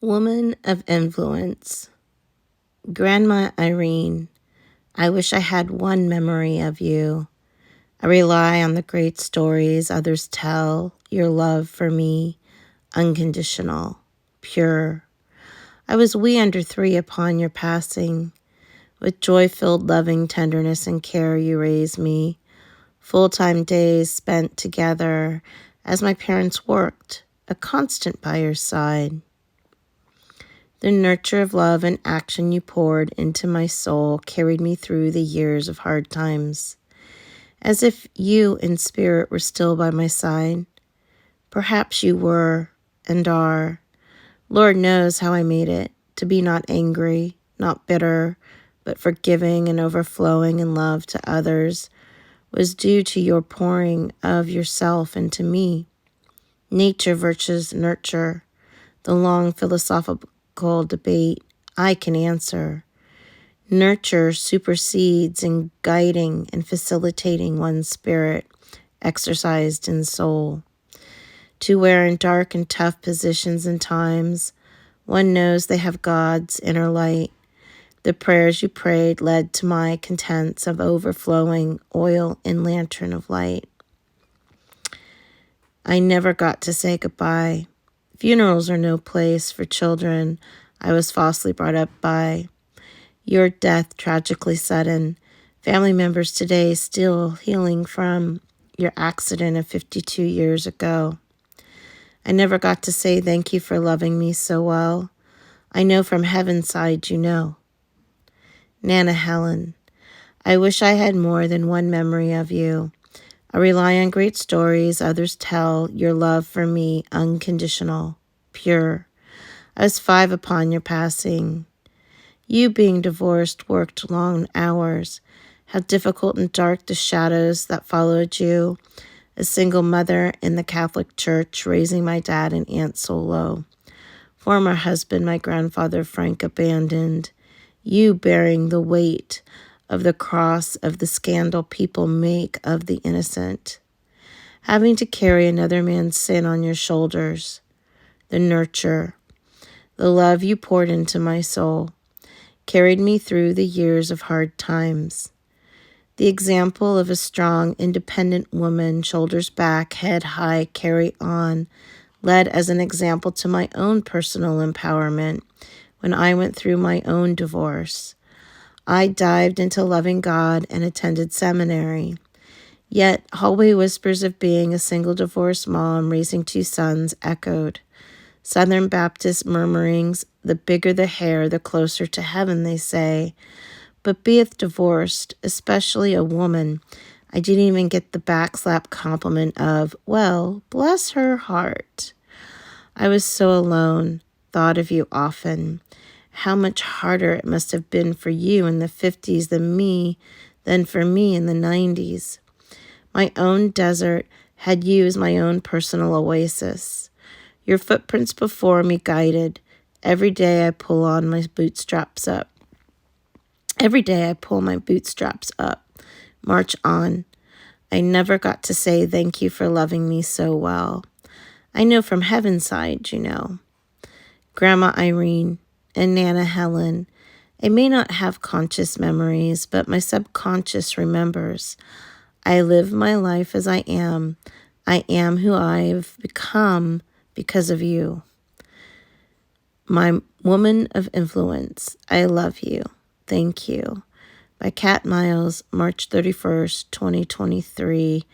Woman of influence. Grandma Irene, I wish I had one memory of you. I rely on the great stories others tell, your love for me, unconditional, pure. I was wee under 3 upon your passing. With joy-filled loving tenderness and care you raised me. Full-time days spent together as my parents worked, a constant by your side. The nurture of love and action you poured into my soul carried me through the years of hard times, as if you in spirit were still by my side. Perhaps you were and are. Lord knows how I made it, to be not angry, not bitter, but forgiving and overflowing in love to others was due to your pouring of yourself into me. Nature versus nurture, the long philosophical debate I can answer. Nurture supersedes in guiding and facilitating one's spirit, exercised in soul. To where in dark and tough positions and times, one knows they have God's inner light. The prayers you prayed led to my contents of overflowing oil and lantern of light. I never got to say goodbye. Funerals are no place for children I was falsely brought up by. Your death tragically sudden. Family members today still healing from your accident of 52 years ago. I never got to say thank you for loving me so well. I know from heaven's side you know. Nana Helen, I wish I had more than one memory of you. I rely on great stories others tell, your love for me unconditional, pure. I was 5 upon your passing. You being divorced worked long hours. How difficult and dark the shadows that followed you. A single mother in the Catholic Church raising my dad and Aunt solo. Former husband my grandfather Frank abandoned. You bearing the weight of the cross of the scandal people make of the innocent. Having to carry another man's sin on your shoulders. The nurture, the love you poured into my soul, carried me through the years of hard times. The example of a strong, independent woman, shoulders back, head high, carry on, led as an example to my own personal empowerment when I went through my own divorce. I dived into loving God and attended seminary. Yet hallway whispers of being a single divorced mom raising 2 sons echoed. Southern Baptist murmurings, the bigger the hair, the closer to heaven, they say. But beeth divorced, especially a woman, I didn't even get the backslap compliment of, well, bless her heart. I was so alone, thought of you often. How much harder it must have been for you in the 50s than for me in the 90s. My own desert had you as my own personal oasis. Your footprints before me guided. Every day I pull my bootstraps up. March on. I never got to say thank you for loving me so well. I know from heaven's side, you know. Grandma Irene and Nana Helen, I may not have conscious memories, but my subconscious remembers. I live my life as I am. I am who I've become because of you. My woman of influence, I love you. Thank you. By Cat Miles, March 31st, 2023.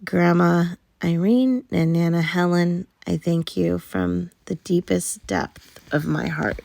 Grandma Irene and Nana Helen, I thank you from the deepest depth of my heart.